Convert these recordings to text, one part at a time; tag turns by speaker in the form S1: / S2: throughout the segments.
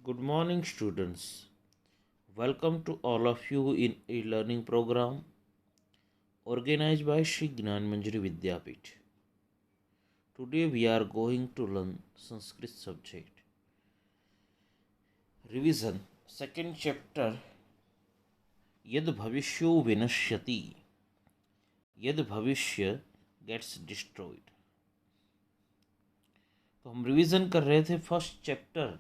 S1: Good morning, students. Welcome to all of you in a learning program organized by Shri Gnan Manjari Vidyapith. Today we are going to learn Sanskrit subject. Revision. Second chapter. Yad bhavishyo vinashyati. Yad bhavishya gets destroyed. तो हम revision कर रहे थे first chapter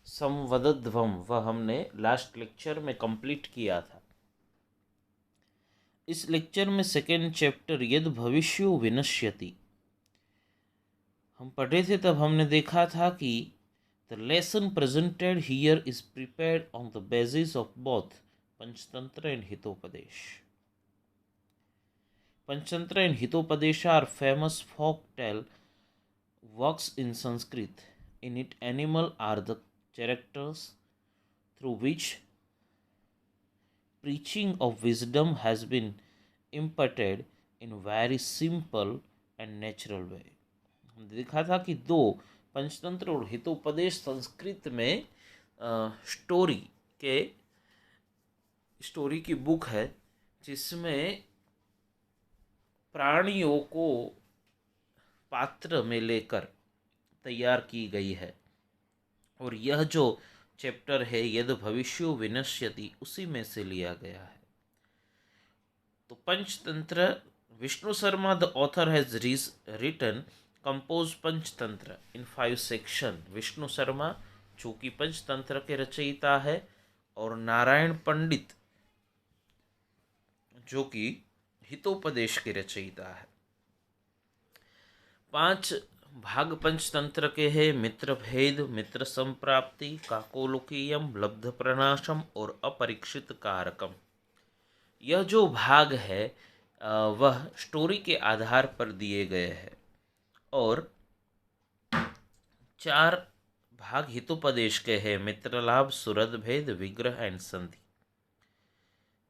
S1: संवदध्वम, वह हमने last lecture में complete किया था। इस लेक्चर में सेकेंड चैप्टर यद भविष्यो विनश्यति हम पढ़े थे। तब हमने देखा था कि the lesson presented here is prepared on the basis of both Panchatantra and Hitopadesha. Panchatantra and Hitopadesha are famous folk tale works in Sanskrit. In it, animal are the characters through which preaching of wisdom has been imparted in very simple and natural way. हमने देखा था कि दो पंचतंत्र और हितोपदेश संस्कृत में story की book है, जिसमें प्राणियों को पात्र में लेकर तैयार की गई है। और यह जो चैप्टर है यद भविष्यो विनश्यति उसी में से लिया गया है। तो Panchatantra, Vishnu Sharma the author has written compose Panchatantra in 5 section. Vishnu Sharma जो कि पंचतंत्र के रचयिता है, और नारायण पंडित जो कि हितोपदेश के रचयिता है। 5 भाग पंचतंत्र के हैं: मित्र भेद, मित्र संप्राप्ति, काकोलोकीयम, लब्ध प्रणाशम और अपरीक्षित कारकम। यह जो भाग है वह स्टोरी के आधार पर दिए गए हैं, और 4 भाग हितोपदेश के हैं: मित्रलाभ, सुहृद भेद, विग्रह एंड संधि।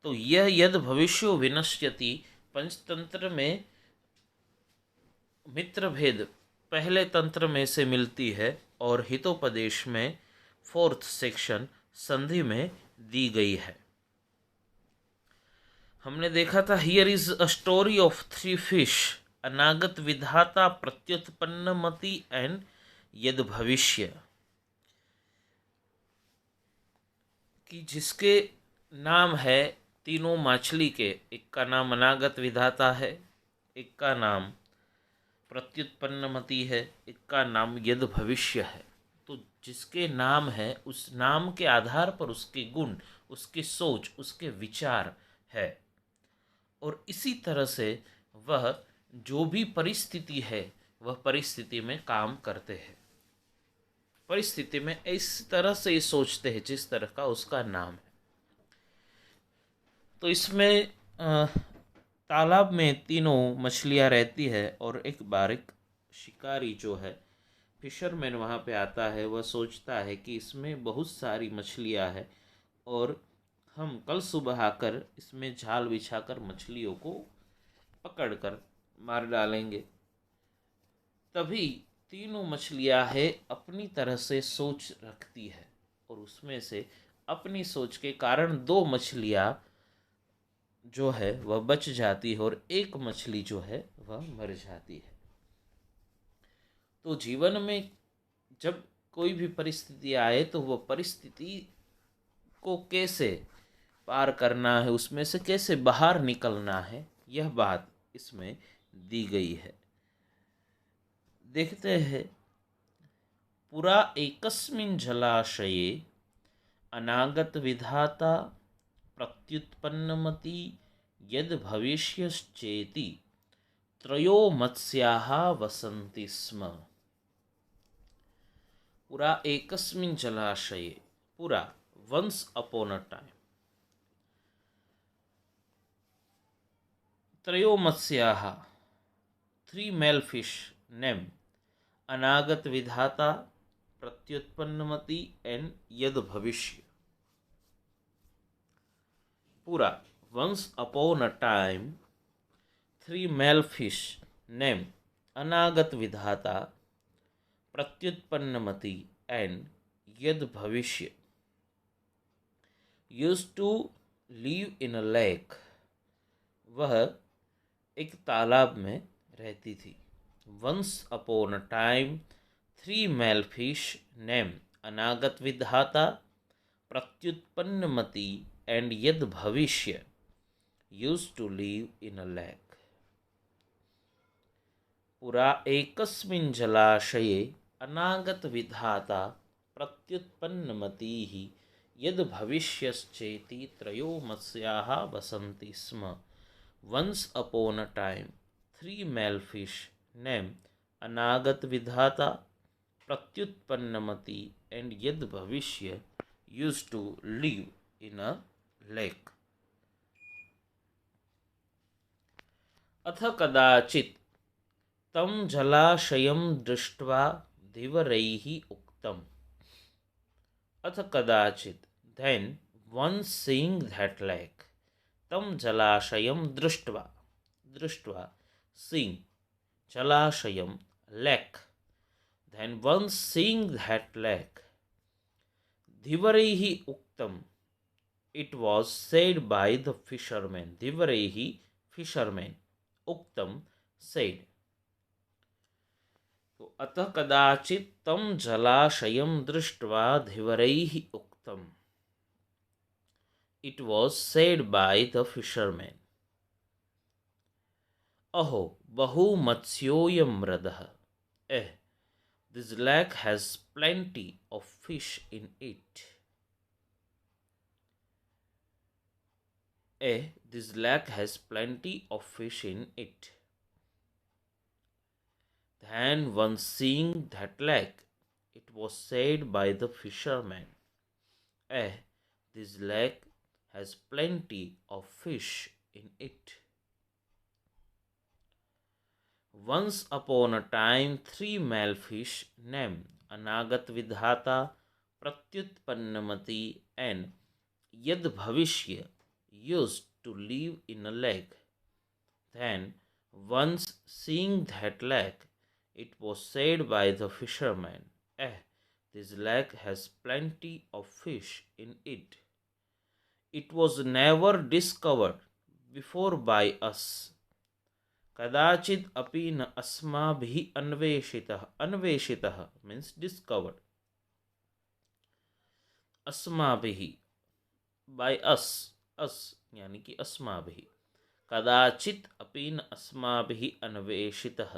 S1: तो यह यद भविष्यो विनश्यति पंचतंत्र में मित्र भेद पहले तंत्र में से मिलती है, और हितोपदेश में 4th सेक्शन संधि में दी गई है। हमने देखा था here is a story of 3 fish, Anagat Vidhata, Pratyutpanna मति एंड यद भविष्य, कि जिसके नाम है तीनों मछली के। एक का नाम अनागत विधाता है, एक का नाम प्रत्युत्पन्नमति है, एक का नाम यद भविष्य है। तो जिसके नाम है उस नाम के आधार पर उसके गुण, उसकी सोच, उसके विचार है, और इसी तरह से वह जो भी परिस्थिति है वह परिस्थिति में काम करते हैं। परिस्थिति में इस तरह से सोचते हैं जिस तरह का उसका नाम है। तो इसमें तालाब में तीनों मछलियाँ रहती है, और एक बार एक शिकारी जो है, फिशरमैन, वहाँ पे आता है। वह सोचता है कि इसमें बहुत सारी मछलियाँ हैं, और हम कल सुबह आकर इसमें जाल बिछाकर मछलियों को पकड़कर मार डालेंगे। तभी तीनों मछलियाँ है अपनी तरह से सोच रखती है, और उसमें से अपनी सोच के कारण 2 मछलियाँ जो है वह बच जाती है, और एक मछली जो है वह मर जाती है। तो जीवन में जब कोई भी परिस्थिति आए तो वह परिस्थिति को कैसे पार करना है, उसमें से कैसे बाहर निकलना है, यह बात इसमें दी गई है। देखते हैं, पुरा एकस्मिन् जलाशये अनागत विधाता प्रत्युत्पन्नमति यद भविष्यश्चेति त्रयो मत्स्याः वसन्ति स्म। पुरा एकस्मिन् जलाशये, पुरा वंस अपॉन अ टाइम, त्रयो मत्स्याः 3 mail fish name Anagat Vidhata, Pratyutpannamati and Yad भविष्य। पूरा once upon a time 3 male fish named Anagata Vidhata, Pratyutpannamati and Yad Bhavishya used to live in a lake, वह एक तालाब में रहती थी। Once upon a time three male fish name Anagat Vidhata Pratyutpannamati and Yad Bhavishya used to live in a lake. पुरा एकस्मिन् जलाशये अनागत विधाता प्रत्युत्पन्नमतिः यद भविष्यश्चेति त्रयो मत्स्याः वसन्ति स्म। Once upon a time, three male fish named Anagat Vidhata, Pratyutpannamati, and Yad Bhavishya used to live in a lake. अथ कदाचित् तं जलाशयं दृष्ट्वा धीवरैः उक्तम्। अथ कदाचित्, then once seeing that lake, तं जलाशयं दृष्ट्वा seeing जलाशयं lake, then once seeing that lake, धीवरैः उक्तम्, it was said by the fishermen. धीवरैः fishermen, उक्तम said. तो अतः कदाचित् तं जलाशयं दृष्ट्वा धीवरैः उक्तम्, it was said by the fishermen. अहो बहु मत्स्योऽयं मृदः, this lake has plenty of fish in it. This lake has plenty of fish in it. Then once seeing that lake, it was said by the fishermen, this lake has plenty of fish in it. Once upon a time, three male fish named Anagat Vidhata, Pratyutpannamati, and Yad Bhavishya used to live in a lake. Then, once seeing that lake, it was said by the fishermen, this lake has plenty of fish in it. It was never discovered before by us. कदाचित् अपि न अस्माभिः अन्वेषितः means discovered. अस्माभिः by us यानी कि अस्माभिः. कदाचित् अपि न अस्माभिः अन्वेषितः,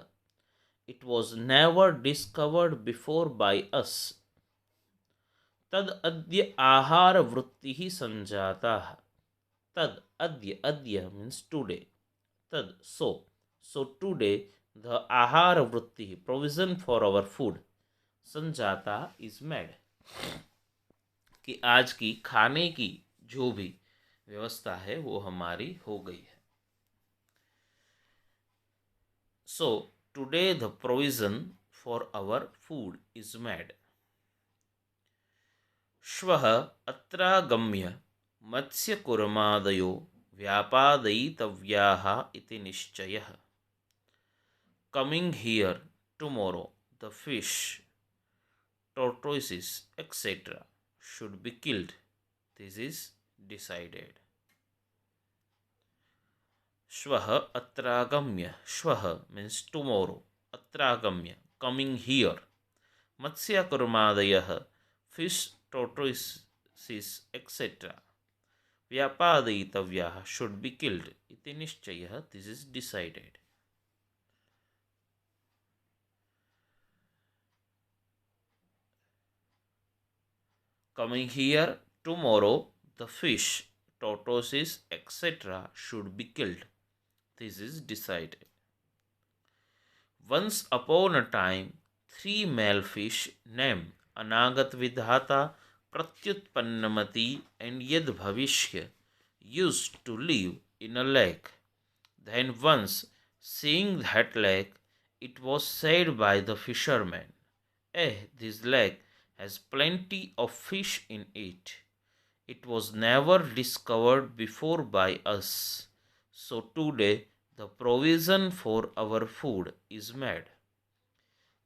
S1: it was never discovered before by us. तद अद्य आहार वृत्तिः संजाता. तद अद्य means today. Tad so today the ahara vritti, provision for our food, संजाता is made, कि आज की खाने की जो भी व्यवस्था है वो हमारी हो गई है. So today the provision for our food is made. श्वः अत्रागम्य मत्स्यकुर्मादयो व्यापादयितव्याः इति निश्चयः. Coming here tomorrow, the fish, tortoises, etc. should be killed. This is decided. Shvah atragamya. Shvah means tomorrow. Atragamya, coming here. Matsya kurmadayah, fish, tortoises, etc. Vyapadayitavyah should be killed. Iti nishchayah, this is decided. Coming here tomorrow, the fish, tortoises, etc. should be killed. This is decided. Once upon a time, three male fish named Anagat Vidhata, Pratyutpannamati, and Yad Bhavishya used to live in a lake. Then once, seeing that lake, it was said by the fishermen, this lake has plenty of fish in it. It was never discovered before by us. So today the provision for our food is made.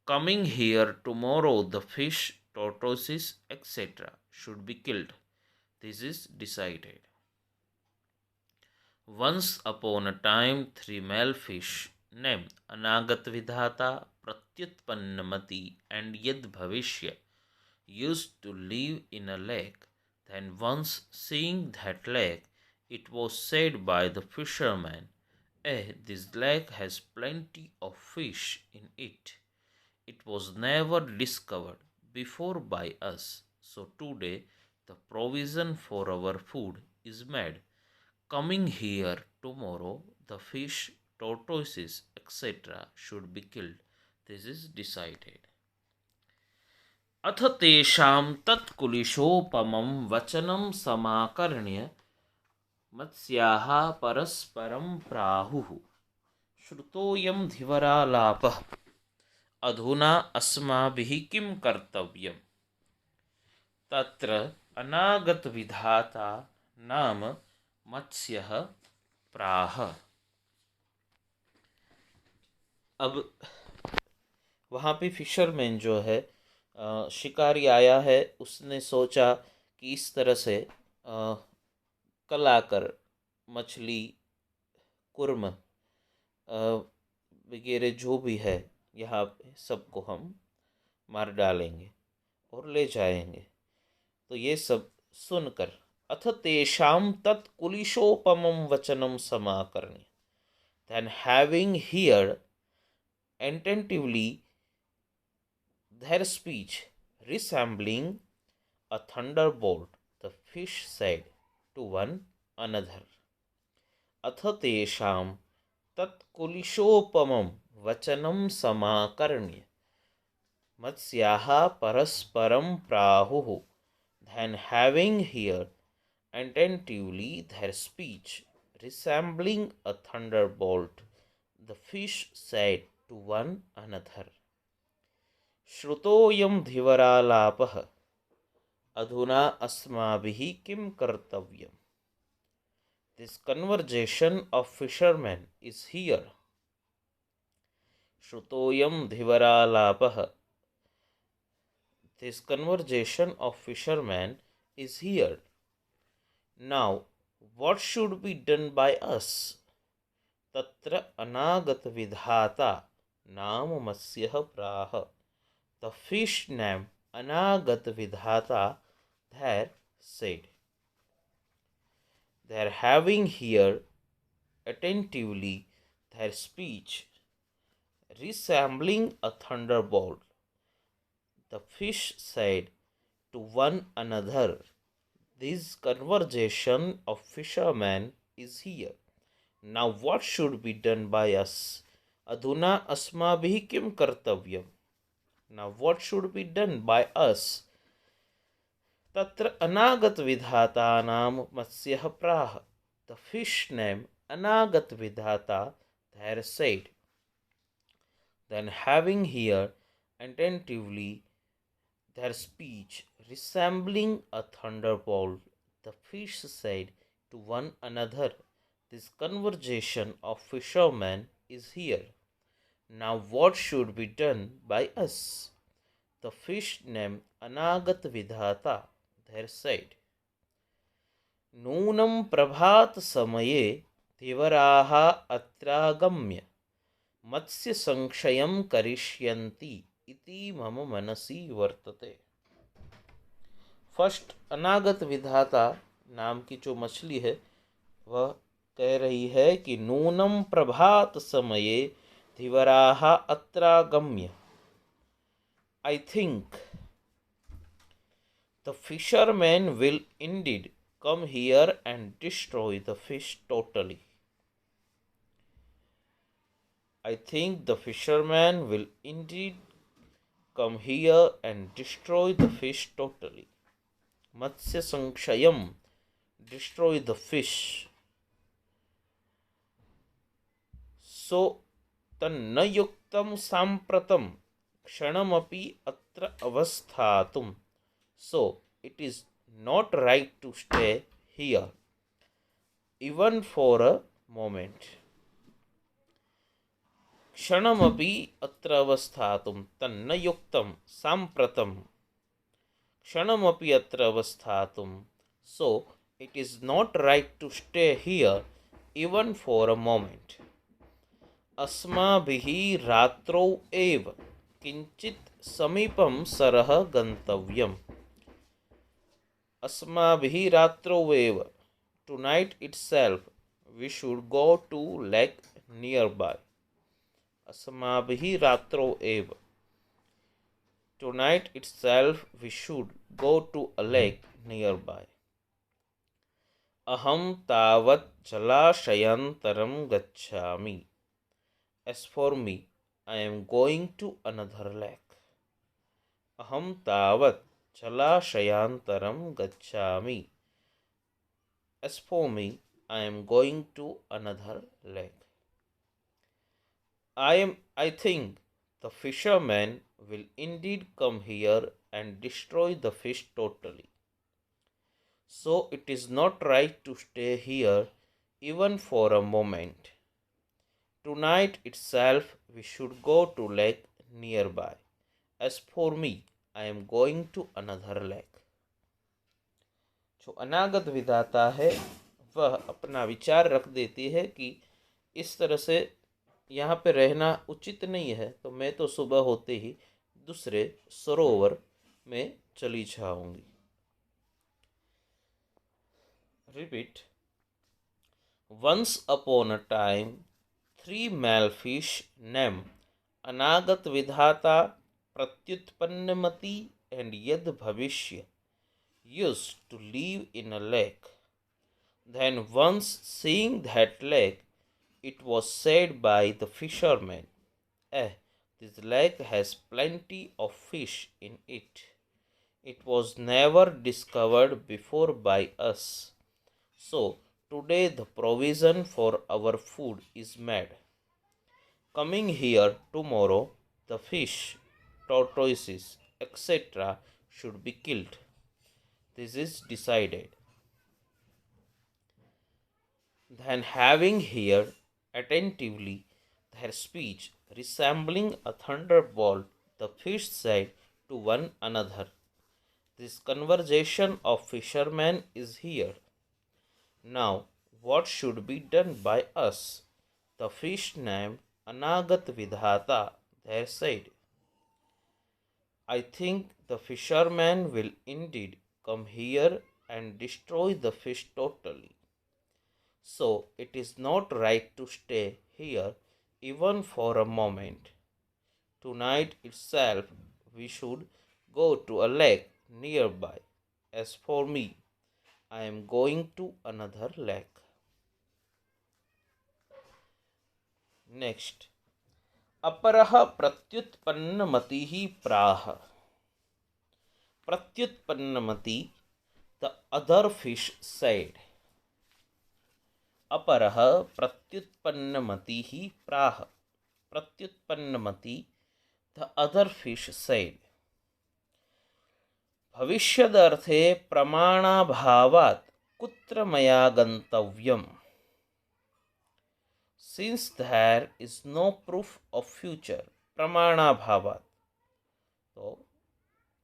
S1: Coming here tomorrow, the fish, tortoises, etc. should be killed. This is decided. Once upon a time, three male fish named Anagat Vidhata, Pratyutpannamati, and Yad Bhavishya used to live in a lake. Then once seeing that lake, it was said by the fisherman, this lake has plenty of fish in it. It was never discovered before by us, so today the provision for our food is made. Coming here tomorrow, the fish, tortoises, etc. should be killed. This is decided. अथ तेषां तत्कुलिशोपमं वचनं समाकर्ण्य मत्स्याः परस्परं प्राहुः श्रुतोऽयं धिवरालापः अधुना अस्माभिः किं कर्तव्यम् तत्र अनागतविधाता नाम मत्स्यः प्राह। अब वहाँ पे फिशरमैन जो है शिकारी आया है, उसने सोचा कि इस तरह से कल आकर मछली, कुर्म वगैरह जो भी है यहाँ पे सबको हम मार डालेंगे और ले जाएंगे। तो ये सब सुनकर अथ तेषां तत्कुलिशोपमं वचनं समाकर्ण्य, then having heard attentively their speech resembling a thunderbolt, the fish said to one another, अथ तेषां तत्कुलिशोपमं वचनं समाकर्ण्य मत्स्याः परस्परं प्राहुः, then having heard attentively their speech resembling a thunderbolt, the fish said to one another, श्रुतोऽयं धिवरालापः अधुना अस्माभिः किं कर्तव्यम्। This conversation of fishermen is here. श्रुतोऽयं धिवरालापः. This conversation of fishermen is here. Now, what should be done by us? तत्र अनागत विधाता नाम मत्स्यः प्राह. The fish named Anagata विधाता there said, their having heard attentively their speech resembling a thunderbolt, the fish said to one another, this conversation of fishermen is here. Now what should be done by us? Adhuna asmabhi kim kartavyam. Now what should be done by us? Tatra anagat vidhata naam matsyah prah. The fish named Anagat Vidhata there said, then having heard attentively their speech resembling a thunderbolt, the fish said to one another, this conversation of fishermen is here. Now what should be done by us? The fish named Anagat Vidhata there said, नूनं प्रभात समये धीवराः अत्रागम्य मत्स्य संक्षयं करिष्यन्ति इति मम मनसि वर्तते। First अनागत विधाता नाम की जो मछली है वह कह रही है कि नूनं प्रभात समये धीवराः अत्रागम्य, I think the fishermen will indeed come here and destroy the fish totally. I think the fisherman will indeed come here and destroy the fish totally. Matsya Sankshayam, destroy the fish. So, tanna yuktam sampratam kshanamapi atra avasthatum. So, it is not right to stay here, even for a moment. Kshanamapi atra avasthatum tanna yuktam sampratam. क्षणमपि अत्र अवस्थातुं. So it is not right to stay here even for a moment. अस्माभिः रात्रौ एव किञ्चित् समीपं सरः गन्तव्यम्. अस्माभिः रात्रौ एव, tonight itself we should go to lake nearby. अस्माभिः रात्रौ एव, tonight itself we should go to a lake nearby. अहं तावत् जलाशयान्तरं गच्छामि. As for me, I am going to another lake. अहं तावत् जलाशयान्तरं गच्छामि. As for me, I am going to another lake. I think the fishermen will indeed come here and destroy the fish totally. So it is not right to stay here even for a moment. Tonight itself we should go to lake nearby. As for me, I am going to another lake. जो अनागत विधाता है वह अपना विचार रख देती है कि इस तरह से यहाँ पे रहना उचित नहीं है, तो मैं तो सुबह होते ही दूसरे सरोवर में चली जाऊंगी. Repeat. Once upon a time 3 male fish named Anagata Vidhata, Pratyutpannamati and यद भविष्य used to live in a lake. Then once seeing that lake, it was said by the fishermen, this lake has plenty of fish in it. It was never discovered before by us. So today the provision for our food is made. Coming here tomorrow, the fish, tortoises, etc. should be killed. This is decided. Then having heard attentively their speech resembling a thunderbolt, the fish said to one another, this conversation of fishermen is here. Now what should be done by us? The fish named Anagat Vidhata there said, I think the fishermen will indeed come here and destroy the fish totally. So it is not right to stay here even for a moment. Tonight itself we should go to a lake nearby. As for me, I am going to another lake. Next. अपरः प्रत्युत्पन्नमतिः प्राह. प्रत्युत्पन्नमति, the other fish said. अपरः प्रत्युत्पन्नमतिः प्राह. प्रत्युत्पन्नमति, the other fish said. भविष्यदर्थे प्रमाणाभावात् कुत्र मया गन्तव्यम्. Since there is no proof of future, pramanabhavat. So,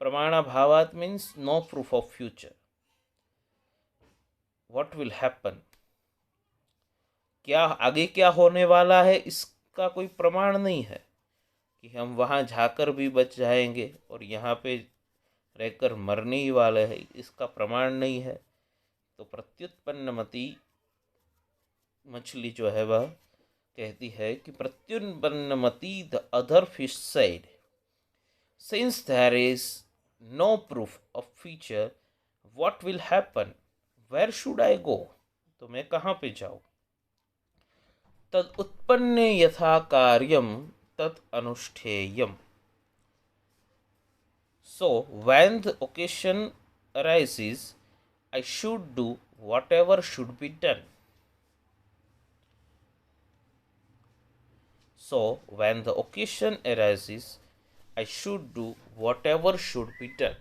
S1: pramanabhavat means no proof of future. What will happen? क्या आगे क्या होने वाला है इसका कोई प्रमाण नहीं है कि हम वहाँ जाकर भी बच जाएंगे और यहाँ पे रहकर मरने ही वाले हैं, इसका प्रमाण नहीं है. तो प्रत्युत्पन्नमति मछली जो है वह कहती है कि Pratyutpannamati the other fish said, since there is no proof of future, what will happen, where should I go, तो मैं कहाँ पे जाऊँ. तद उत्पन्ने यथा कार्यम तत् अनुष्ठेयम. So when the occasion arises, I should do whatever should be done. So when the occasion arises, I should do whatever should be done.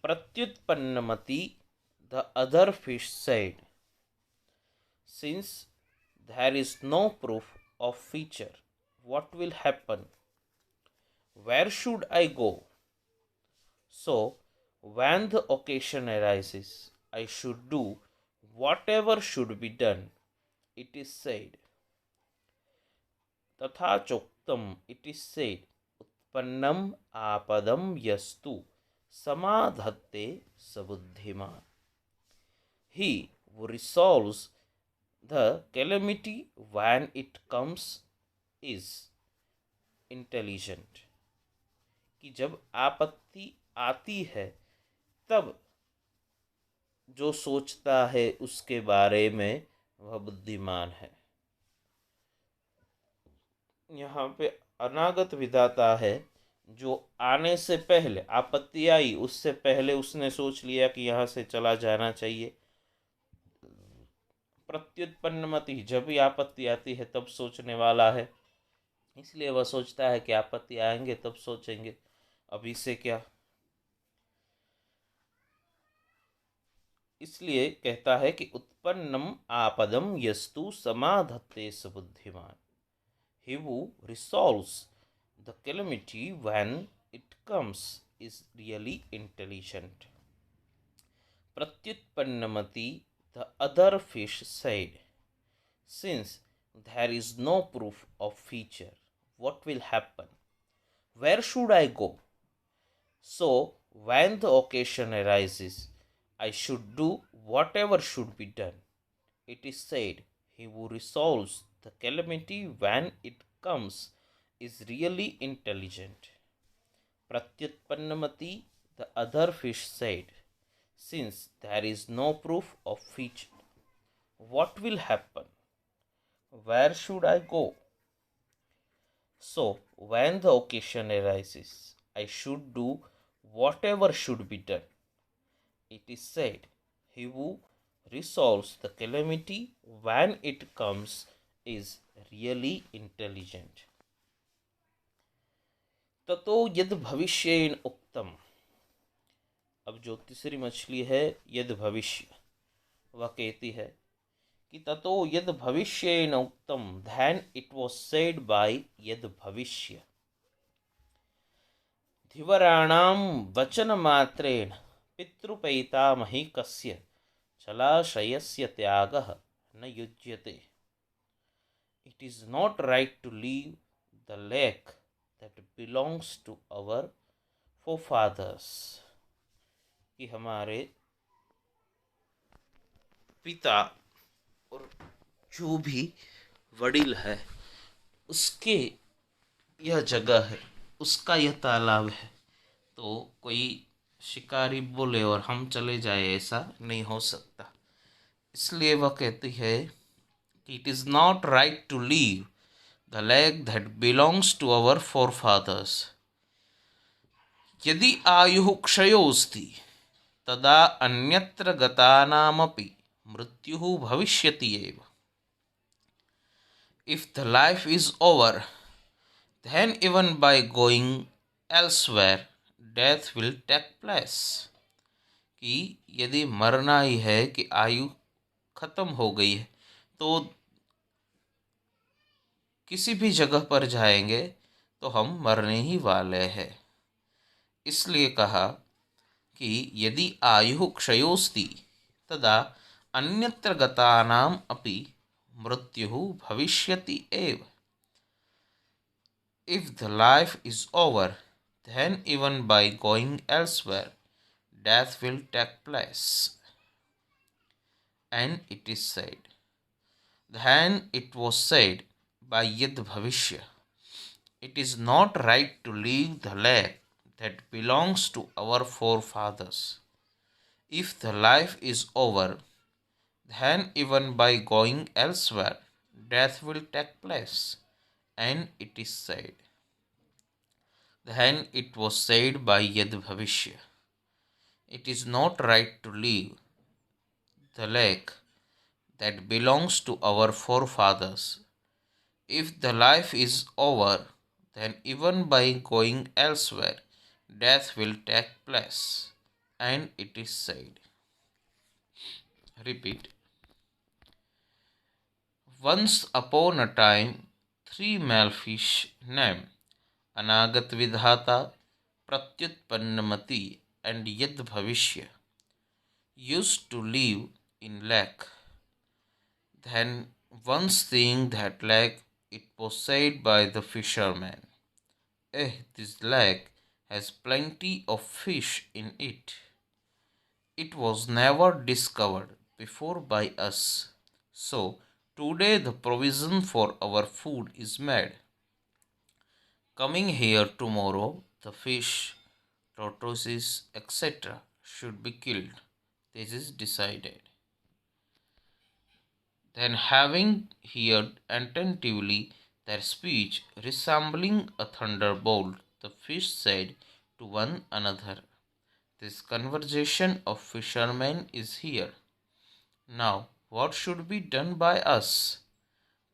S1: Pratyutpannamati, the other fish said, since there is no proof of future, what will happen? Where should I go? So, when the occasion arises, I should do whatever should be done. It is said. तथा चोक्तम, it is said. उत्पन्नम आपदम यस्तु समाधत्ते सबुद्धिमान. He who resolves the calamity when it comes is intelligent. कि जब आपत्ति आती है तब जो सोचता है उसके बारे में वह बुद्धिमान है. यहाँ पे अनागत विधाता है, जो आने से पहले आपत्ति आई उससे पहले उसने सोच लिया कि यहाँ से चला जाना चाहिए. प्रत्युत्पन्नमति, जब भी आपत्ति आती है तब सोचने वाला है, इसलिए वह सोचता है कि आपत्ति आएंगे तब सोचेंगे, अभी से क्या. इसलिए कहता है कि उत्पन्नम आपदम यस्तु समाधत्ते बुद्धिमान. He who resolves the calamity when it comes is really intelligent. Pratyutpannamati, the other fish, said, since there is no proof of future, what will happen? Where should I go? So, when the occasion arises, I should do whatever should be done. It is said, he who resolves the calamity when it comes is really intelligent. Pratyutpannamati, the other fish, said, since there is no proof of future, what will happen? Where should I go? So, when the occasion arises, I should do whatever should be done. It is said, he who resolves the calamity when it comes is really intelligent. ततो यद भविष्येन उक्तम. अब जो तीसरी मछली है यद भविष्य, वह कहती है कि ततो यद भविष्येन उक्तम, then it was said by यद भविष्य. धिवराणाम वचन मात्रेण पितृपैतामहिकस्य जलाशयस्य त्यागः न युज्यते. It is not right to leave the lake that belongs to our forefathers. कि हमारे पिता और जो भी वडील है उसके यह जगह है, उसका यह तालाब है, तो कोई शिकारी बोले और हम चले जाए, ऐसा नहीं हो सकता. इसलिए वह कहती है कि it is not right to leave the lake that belongs to our forefathers. यदि आयुः क्षयोस्ति तदा अन्यत्र गतानामपि मृत्युः भविष्यति एव. If the life is over, then even by going elsewhere, death will take place. कि यदि मरना ही है, कि आयु खत्म हो गई है, तो किसी भी जगह पर जाएंगे तो हम मरने ही वाले हैं. इसलिए कहा कि यदि आयुः क्षयोस्ति तदा अन्यत्र गतानाम अपि मृत्युः भविष्यति एव. If the life is over, then even by going elsewhere, death will take place. And it is said. Then it was said by Yad Bhavishya, it is not right to leave the lake that belongs to our forefathers. If the life is over, then even by going elsewhere, death will take place. And it is said. Then it was said by Yad Bhavishya, it is not right to leave the lake that belongs to our forefathers. If the life is over, then even by going elsewhere, death will take place. And it is said. Repeat. Once upon a time, three male fish named Anagat Vidhata, Pratyutpannamati, and Yad Bhavishya used to live in lake. Then once seeing that lake, it was said by the fisherman, this lake has plenty of fish in it. It was never discovered before by us. So today the provision for our food is made. Coming here tomorrow, the fish, tortoises, etc. should be killed. This is decided. Then, having heard attentively their speech, resembling a thunderbolt, the fish said to one another, this conversation of fishermen is here. Now, what should be done by us?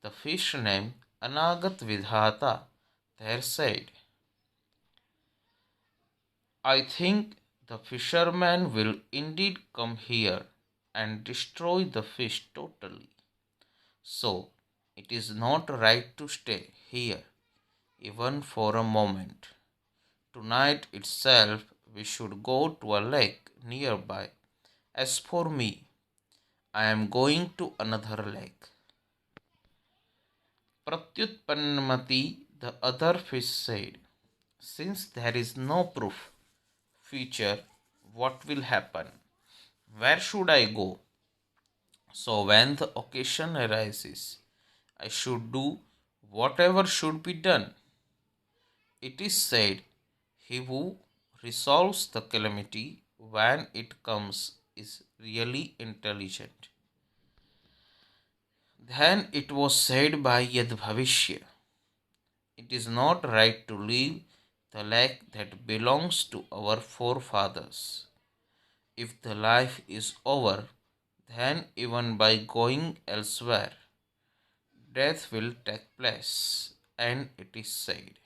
S1: The fish named Anagat Vidhata there said, I think the fisherman will indeed come here and destroy the fish totally. So, it is not right to stay here even for a moment. Tonight itself we should go to a lake nearby. As for me, I am going to another lake. Pratyutpannamati, the other fish said, since there is no proof, future, what will happen? Where should I go? So when the occasion arises, I should do whatever should be done. It is said, he who resolves the calamity when it comes is really intelligent. Then it was said by Yadbhavishya, it is not right to leave the lake that belongs to our forefathers. If the life is over, then even by going elsewhere, death will take place. And it is said,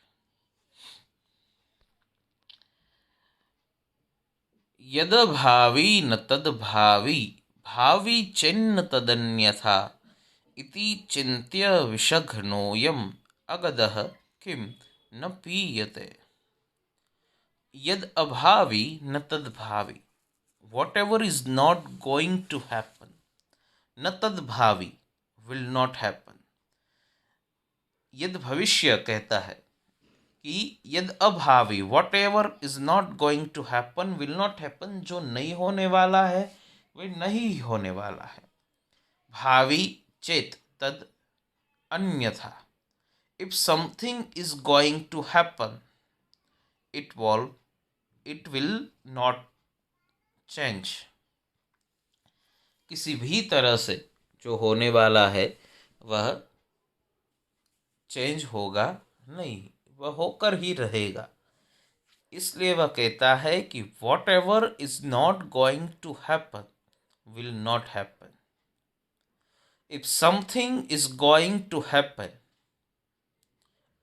S1: यद भावी न तद भावी भावी चिन्न तदन्यथा इति चिन्त्य विषघ्नोऽयम् अगदः किं न पीयते. Yad abhavi na tad bhavi. Whatever is not going to happen, na tad bhavi, will not happen. यद भविष्य कहता है कि यद अभावी, whatever is not going to happen will not happen. जो नहीं होने वाला है वह नहीं होने वाला है. भावी चेत तद अन्यथा. If something is going to happen, it will not change. किसी भी तरह से जो होने वाला है वह चेंज होगा नहीं, वह होकर ही रहेगा. इसलिए वह कहता है कि whatever is not going to happen will not happen. If something is going to happen,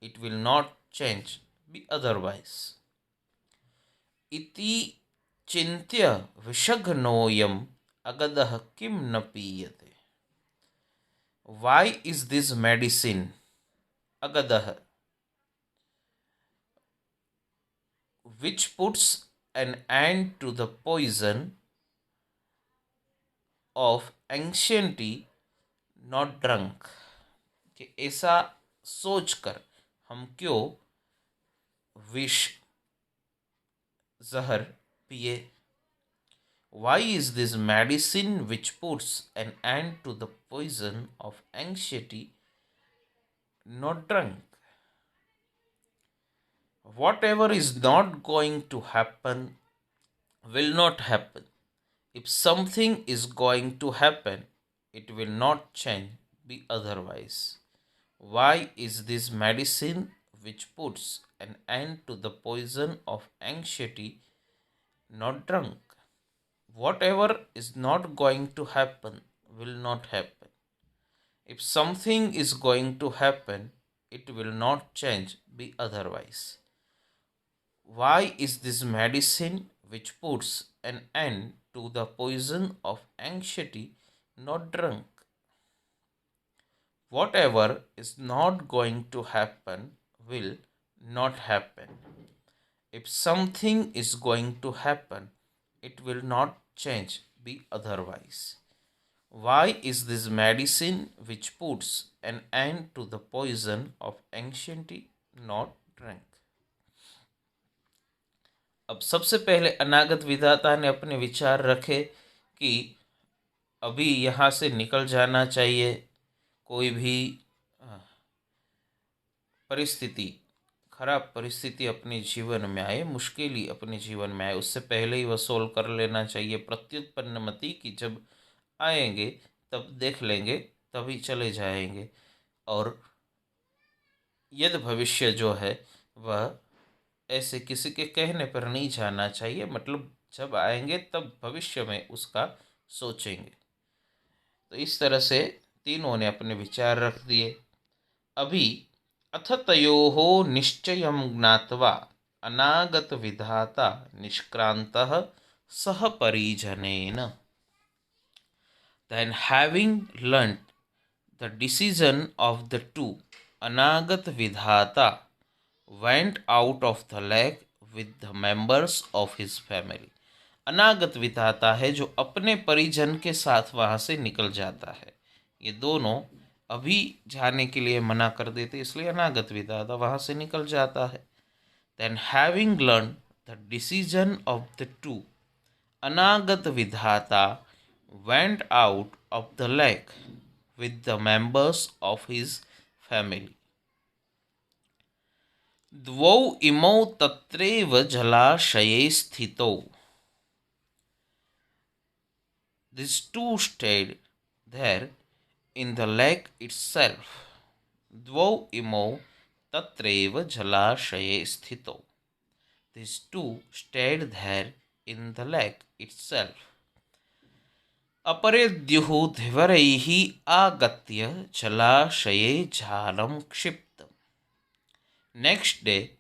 S1: it will not change be otherwise. इति चिन्त्य विषघ्नोऽयम् अगदः किं न पीयते. Why is this medicine agadah, which puts an end to the poison of anxiety, not drunk. कि ऐसा सोचकर हम क्यों विष जहर पिए. Why is this medicine which puts an end to the poison of anxiety not drunk? Whatever is not going to happen will not happen. If something is going to happen, it will not change, be otherwise. Why is this medicine which puts an end to the poison of anxiety not drunk? Whatever is not going to happen will not happen. If something is going to happen, it will not change, be otherwise. Why is this medicine which puts an end to the poison of anxiety not drunk? Whatever is not going to happen will not happen. If something is going to happen, it will not change, be otherwise. Why is this medicine which puts an end to the poison of anxiety not drank? अब सबसे पहले अनागत विधाता ने अपने विचार रखे कि अभी यहाँ से निकल जाना चाहिए। कोई भी परिस्थिति, खराब परिस्थिति अपने जीवन में आए, मुश्किल अपने जीवन में आए, उससे पहले ही वह सोल्व कर लेना चाहिए। प्रत्युत्पन्न मति कि जब आएंगे तब देख लेंगे, तभी चले जाएंगे। और यदि भविष्य जो है वह ऐसे किसी के कहने पर नहीं जाना चाहिए, मतलब जब आएंगे तब भविष्य में उसका सोचेंगे। तो इस तरह से तीनों ने अपने विचार रख दिए। अभी अथ तयोः निश्चयं ज्ञात्वा अनागत विधाता निष्क्रांतः सह परिजनेन। Then having learnt the decision of the two, Anagat Vidhata went out of the lake with the members of his family. अनागत विधाता है जो अपने परिजन के साथ वहाँ से निकल जाता है। ये दोनों अभी जाने के लिए मना कर देते, इसलिए अनागत विधाता वहाँ से निकल जाता है। Then having learned the decision of the two, अनागत विधाता went out of the lake with the members of his family. द्वौ इमौ तत्रैव जलाशये स्थितौ. These two stayed there in the lake itself. द्वौ इमौ तत्रैव जलाशये स्थितौ. These two stayed there in the lake itself. अपरे द्युः धिवरैः आगत्य जलाशये जालं क्षिप्तम्. Next day,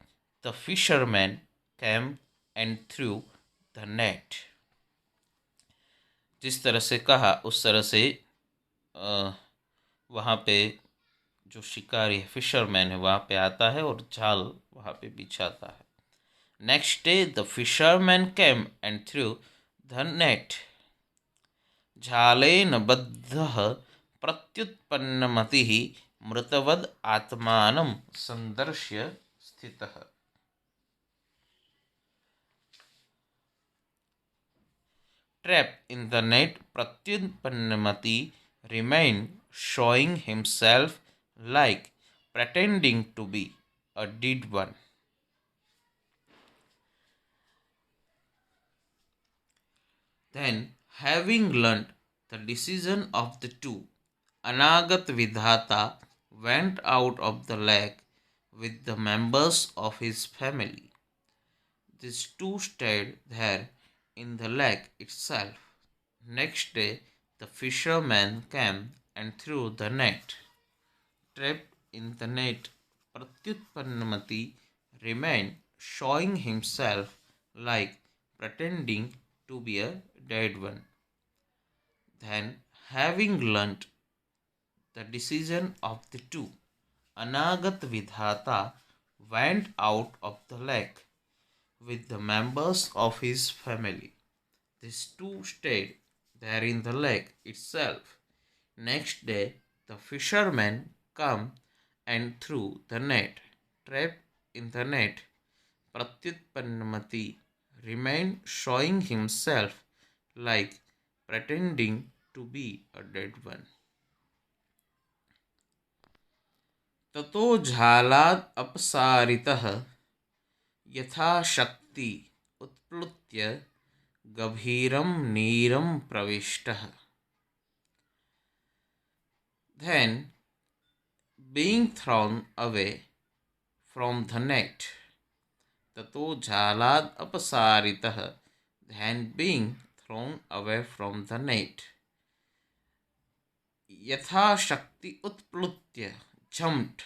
S1: the fishermen came and threw the net. जिस तरह से कहा उस तरह से वहाँ पे जो शिकारी है, फिशरमैन है, वहाँ पे आता है और जाल वहाँ पे बिछाता है. Next day, the fishermen came and threw the net. झालेन बद्धः प्रत्युत्पन्नमतिः मृतवद् आत्मानं संदर्श्य स्थितः. Trapped in the net, Pratyutpannamati remained, showing himself like pretending to be a dead one. Then, having learnt the decision of the two, Anagat Vidhata went out of the lake with the members of his family. These two stayed there in the lake itself. Next day, the fishermen came and threw the net. Trapped in the net, Pratyutpannamati remained, showing himself like pretending to be a dead one. Then, having learnt the decision of the two, Anagat Vidhata went out of the lake with the members of his family. These two stayed there in the lake itself. Next day, the fishermen come and threw the net. Trapped in the net, Pratyutpannamati remained, showing himself like pretending to be a dead one. ततो झालाद् अपसारितः यथाशक्ति उत्प्लुत्य गभीरं नीरं प्रविष्टः. Then, being thrown away from the net, tato jhalad apasaritah, then being thrown away from the net, yatha shakti utplutya, jumped,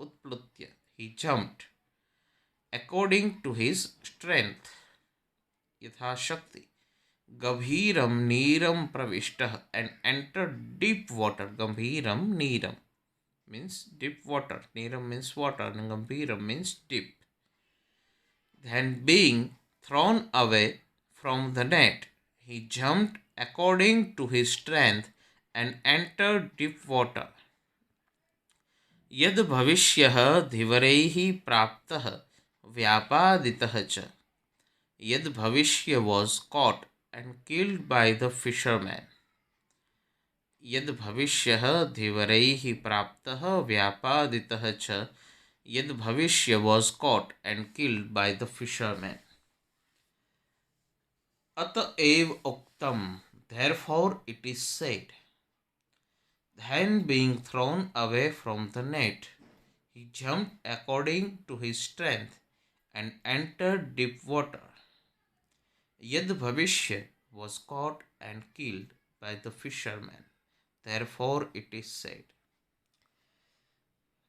S1: utplutya, he jumped, according to his strength, yatha shakti, gambhiram neeram pravishtah, and entered deep water. Gambhiram neeram means deep water, neeram means water, and gambhiram means deep. Then, being thrown away from the net, he jumped according to his strength and entered deep water. यद भविष्यः धीवरैः प्राप्तः व्यापादितः च. Yad Bhavishya was caught and killed by the fisherman. Yad Bhavishyah Dhivaraihi Praptah Vyapaditah Cha. Yad Bhavishya was caught and killed by the fisherman. Ata ev uktam. Therefore it is said. Then being thrown away from the net, he jumped according to his strength and entered deep water. Yad Bhavishya was caught and killed by the fisherman. Therefore it is said.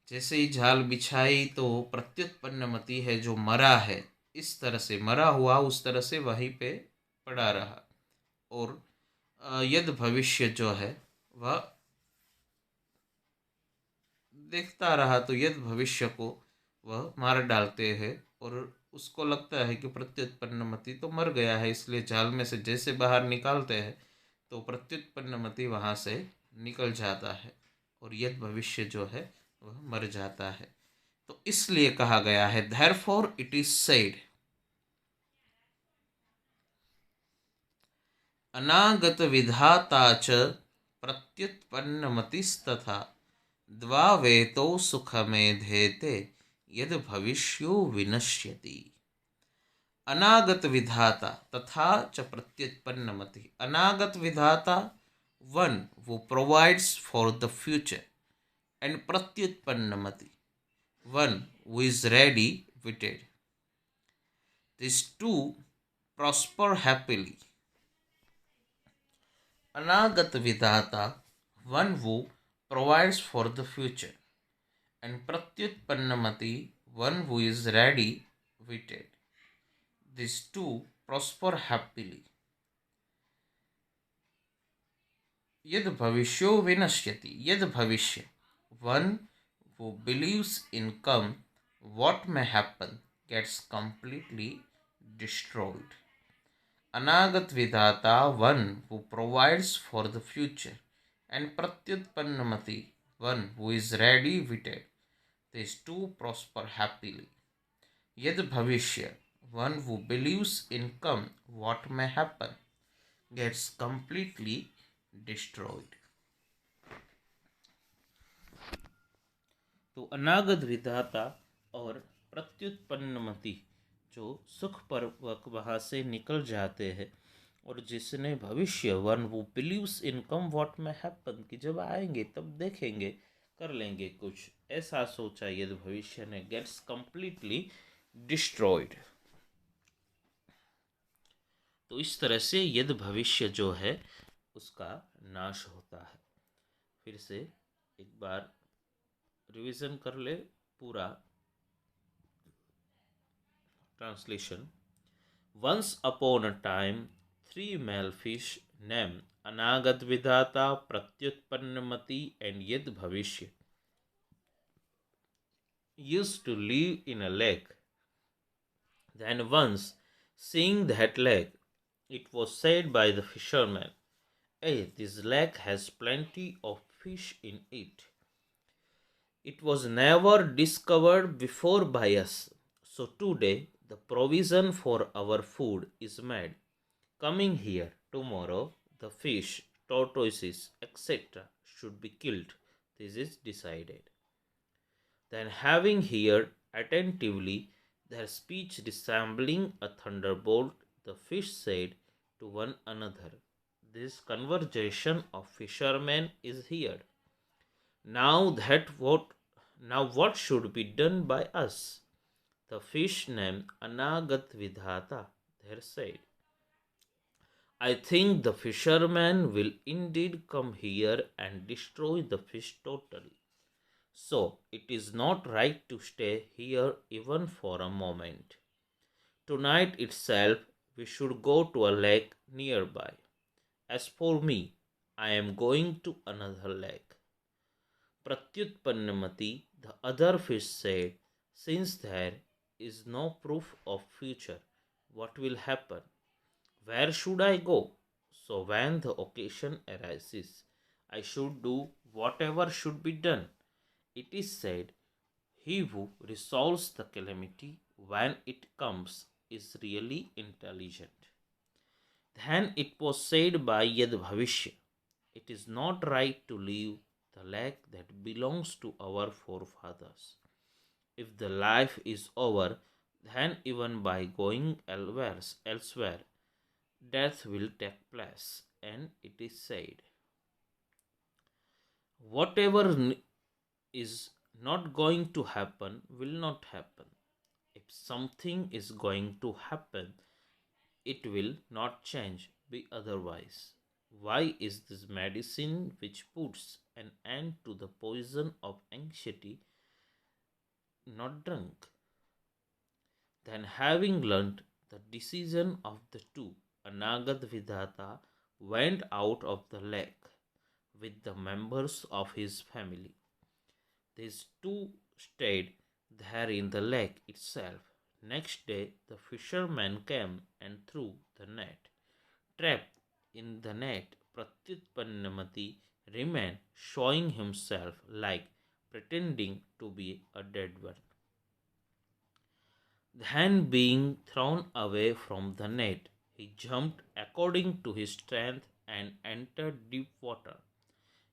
S1: जैसे ही जाल बिछाई तो प्रत्युत्पन्नमति है जो मरा है, इस तरह से मरा हुआ उस तरह से वहीं पे पड़ा रहा. और यद भविष्य जो है वह देखता रहा, तो यद भविष्य को वह मार डालते हैं और उसको लगता है कि प्रत्युत्पन्नमति तो मर गया है, इसलिए जाल में से जैसे बाहर निकालते हैं तो प्रत्युत्पन्नमति वहाँ से निकल जाता है और यद भविष्य जो है वह मर जाता है. तो इसलिए कहा गया है देयरफॉर इट इज सेड. अनागत विधाता च प्रत्युत्पन्नमतिस्तथा द्वावेतो सुखमेधेते यद भविष्यो विनश्यति. अनागत विधाता तथा च प्रत्युत्पन्नमति. अनागत Vidhata one who provides for the future, and Pratyutpannamati one who is ready witted. These two prosper happily. Anagat Vidhata, one who provides for the future, and Pratyutpannamati, one who is ready witted. These two prosper happily. Yad Bhavishyo Vinashyati. Yad Bhavishya, one who believes in come, what may happen, gets completely destroyed. Anagat Vidhata, one who provides for the future, and Pratyutpannamati, one who is ready witted. These two prosper happily. Yad Bhavishya, one who believes in come, what may happen, gets completely destroyed. तो अनागत विधाता और प्रत्युत्पन्नमति जो सुखपूर्वक वहाँ से निकल जाते हैं, और जिसने भविष्य वन वो बिलीव्स इन कम व्हाट में हैपन कि जब आएंगे तब देखेंगे कर लेंगे कुछ, ऐसा सोचा यदि भविष्य ने गेट्स कंप्लीटली डिस्ट्रॉयड. तो इस तरह से यदि भविष्य जो है उसका नाश होता है. फिर से एक बार रिवीजन कर ले पूरा translation. Once upon a time, three male fish named Anagat Vidhata, Pratyutpannamati, and Yad Bhavishya used to live in a lake. Then once, seeing that lake, it was said by the fisherman, "Hey, this lake has plenty of fish in it. It was never discovered before by us. So today, the provision for our food is made. Coming here tomorrow, the fish, tortoises, etc. should be killed. This is decided." Then, having heard attentively their speech resembling a thunderbolt, the fish said to one another, "This conversation of fishermen is here. Now what should be done by us?" The fish named Anagat Vidhata there said, "I think the fisherman will indeed come here and destroy the fish totally. So it is not right to stay here even for a moment. Tonight itself we should go to a lake nearby. As for me, I am going to another lake." Pratyutpannamati, the other fish, said, "Since there is no proof of future. What will happen? Where should I go? So, when the occasion arises, I should do whatever should be done. It is said, he who resolves the calamity when it comes is really intelligent. Then it was said by Yad Bhavishya, it is not right to leave the lake that belongs to our forefathers. If the life is over, then even by going elsewhere, death will take place. And it is said, whatever is not going to happen will not happen. If something is going to happen, it will not change, be otherwise. Why is this medicine which puts an end to the poison of anxiety not drunk? Then, having learnt the decision of the two, Anagat Vidhata went out of the lake with the members of his family. These two stayed there in the lake itself. Next day, the fisherman came and threw the net. Trapped in the net, Pratyutpannamati remained, showing himself like pretending to be a dead one. Then, being thrown away from the net, he jumped according to his strength and entered deep water.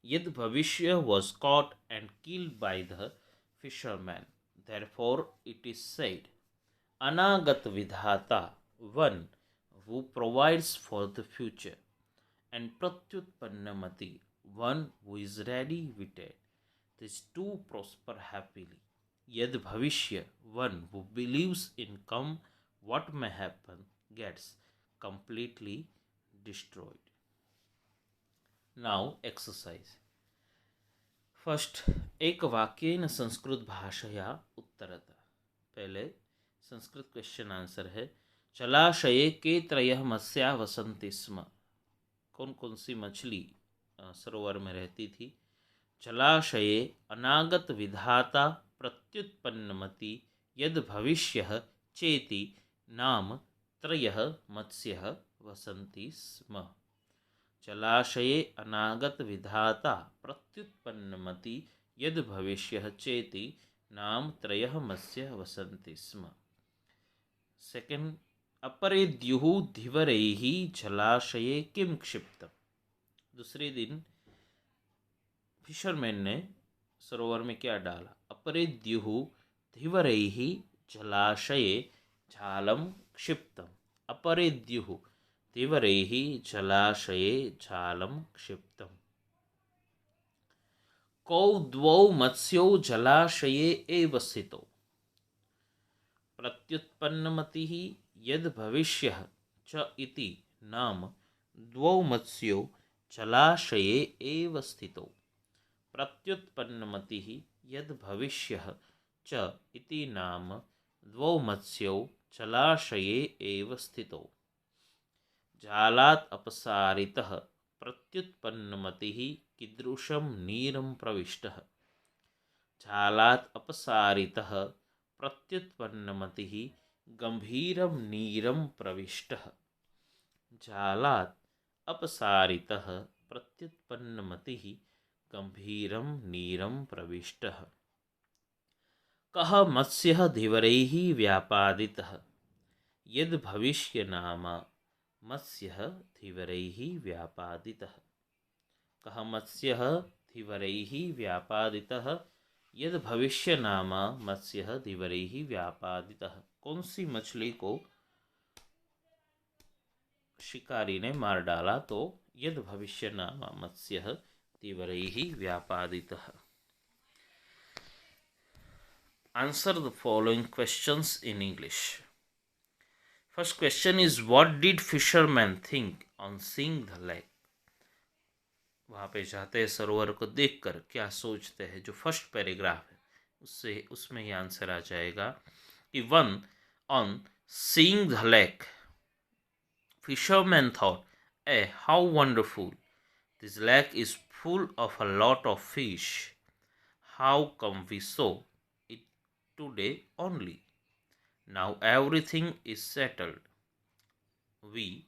S1: Yet Bhavishya was caught and killed by the fisherman. Therefore, it is said, Anagat Vidhata, one who provides for the future, and Pratyutpannamati, one who is ready witted. These two prosper happily. Yad Bhavishya, one who believes in come what may happen, gets completely destroyed. Now, exercise. First एक वाक्येन संस्कृत भाषया उत्तरत. पहले Sanskrit question answer है. जलाशये के त्रयः मत्स्या वसन्ति स्म. कौन कौन सी मछली सरोवर में रहती थी? जलाशये अनागत विधाता प्रत्युत्पन्नमति यद भविष्यः चेति नाम त्रयः मत्स्यः वसन्ति स्म. जलाशये अनागत विधाता प्रत्युत्पन्नमति यद भविष्यः चेति नाम त्रयः मत्स्यः वसन्ति स्म. सेकंड, अपरे द्युः धीवरैः जलाशये किं क्षिप्तम्. दूसरे दिन फिशरमैन ने सरोवर में क्या डाला? अपरे द्युः धीवरैः जलाशये जालं क्षिप्तम्. अपरे द्युः धीवरैः जलाशये जालं क्षिप्तम्. कौ द्वौ मत्स्यौ जलाशये एव स्थितौ. प्रत्युत्पन्नमतिः यद् भविष्यः च इति नाम द्वौ मत्स्यौ जलाशये एव स्थितौ. प्रत्युत्पन्नमतिः यद् भविष्यः च इति नाम द्वौ मत्स्यौ जलाशये एव स्थितौ. जालात् अपसारितः प्रत्युत्पन्नमतिः कीदृशं नीरं प्रविष्टः. जालात् अपसारितः प्रत्युत्पन्नमतिः गंभीरं नीरं प्रविष्टः. जालात् अपसारितः प्रत्युत्पन्नमतिः गंभीरं नीरं प्रविष्टः. कः मत्स्यः धीवरैः व्यापादितः. यद् भविष्यनाम मत्स्यः धीवरैः व्यापादितः. कः मत्स्यः धीवरैः व्यापादितः. यद् भविष्यनाम मत्स्यः धीवरैः व्यापादितः. कौन सी मछली को शिकारी ने मार डाला? तो यद् भविष्यनाम मत्स्यः धीवरैः व्यापादितः. Answer the following questions in English. First question is, what did fisherman think on seeing the lake? वहाँ पे जाते हैं सरोवर को देखकर क्या सोचते हैं? जो फर्स्ट पैराग्राफ है उसमें ही आंसर आ जाएगा कि one, on seeing the lake, fisherman thought, how wonderful, this lake is full of a lot of fish. How come we saw it today only? Now everything is settled. We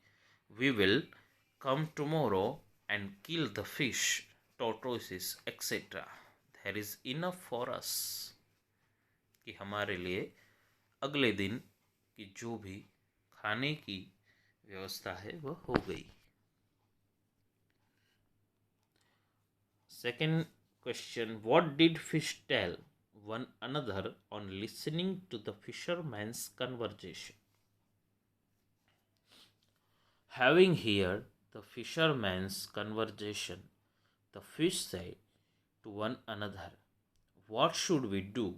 S1: we will come tomorrow and kill the fish, tortoises, etc. There is enough for us. कि हमारे लिए अगले दिन की जो भी खाने की व्यवस्था है वह हो गई. Second question, what did fish tell one another on listening to the fisherman's conversation? Having heard the fisherman's conversation, the fish said to one another, what should we do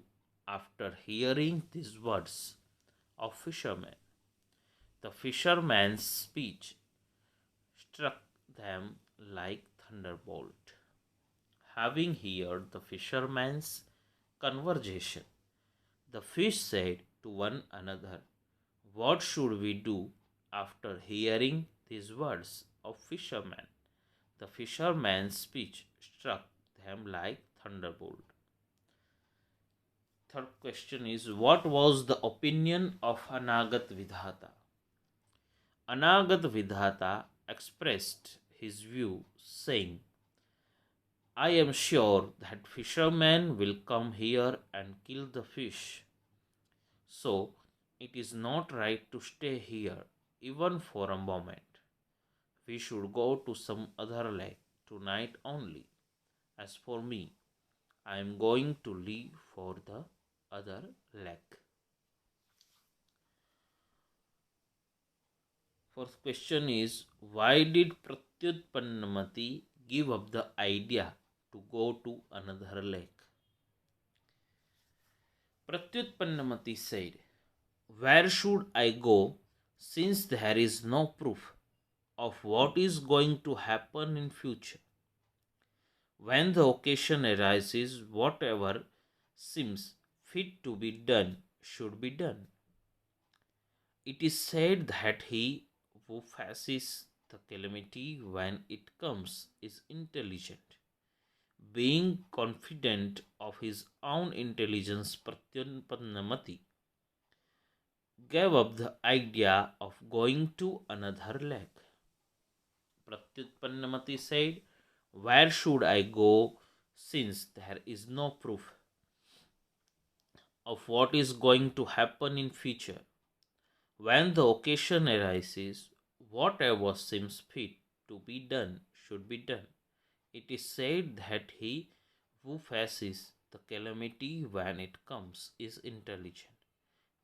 S1: after hearing these words of fisherman? The fisherman's speech struck them like thunderbolt. Having heard the fisherman's conversation, the fish said to one another, what should we do after hearing these words of fisherman? The fisherman's speech struck them like thunderbolt. Third question is, what was the opinion of Anagat Vidhata? Anagat Vidhata expressed his view, saying, I am sure that fishermen will come here and kill the fish. So it is not right to stay here even for a moment. We should go to some other lake tonight only. As for me, I am going to leave for the other lake. Fourth question is, why did Pratyut Pannamati give up the idea to go to another lake? Pratyut Pannamati said, where should I go since there is no proof of what is going to happen in future? When the occasion arises, whatever seems fit to be done should be done. It is said that he who faces the calamity when it comes is intelligent. Being confident of his own intelligence, Pratyut gave up the idea of going to another lake. Pratyut said, where should I go since there is no proof of what is going to happen in future? When the occasion arises, whatever seems fit to be done should be done. It is said that he who faces the calamity when it comes is intelligent.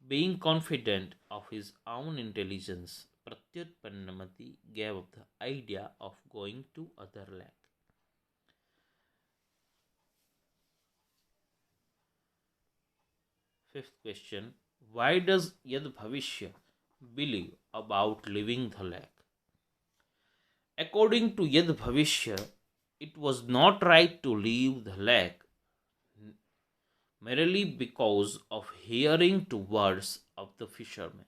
S1: Being confident of his own intelligence, Pratyut Pannamati gave up the idea of going to other lake. Fifth question, why does Yad Bhavishya believe about leaving the lake? According to Yad Bhavishya, it was not right to leave the lake merely because of hearing two words of the fisherman.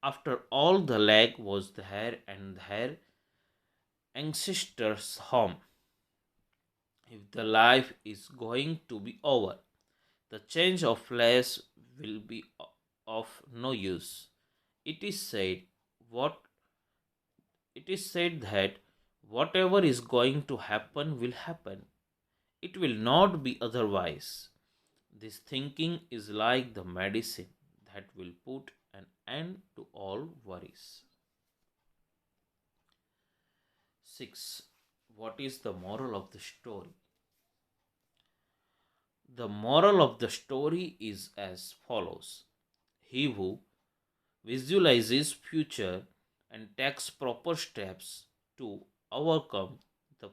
S1: After all, the lake was their and their ancestors' home. If the life is going to be over, the change of place will be of no use. It is said what it is said that whatever is going to happen will happen. It will not be otherwise. This thinking is like the medicine that will put an end to all worries. 6. What is the moral of the story? The moral of the story is as follows. He who visualizes future and takes proper steps to overcome the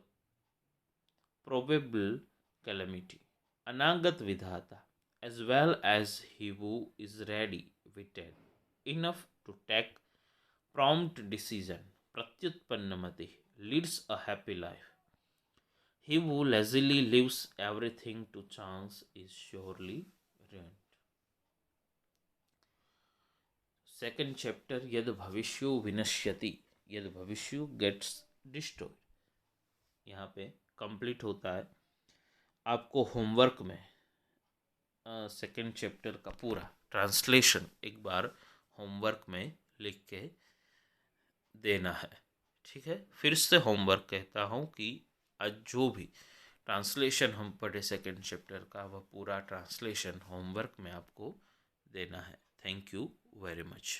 S1: probable calamity, Anagat Vidhata, as well as he who is ready, witted, enough to take prompt decision, Pratyut Pannamati, leads a happy life. He who lazily leaves everything to chance is surely ruined. Second chapter, Yad Bhavishyu Vinashyati, Yad Bhavishyu gets destroyed. यहाँ पे complete होता है. आपको homework में second chapter का पूरा translation एक बार homework में लिख के देना है। ठीक है, फिर से होमवर्क कहता हूँ कि आज जो भी ट्रांसलेशन हम पढ़े सेकेंड चैप्टर का, वह पूरा ट्रांसलेशन होमवर्क में आपको देना है। Thank you very much.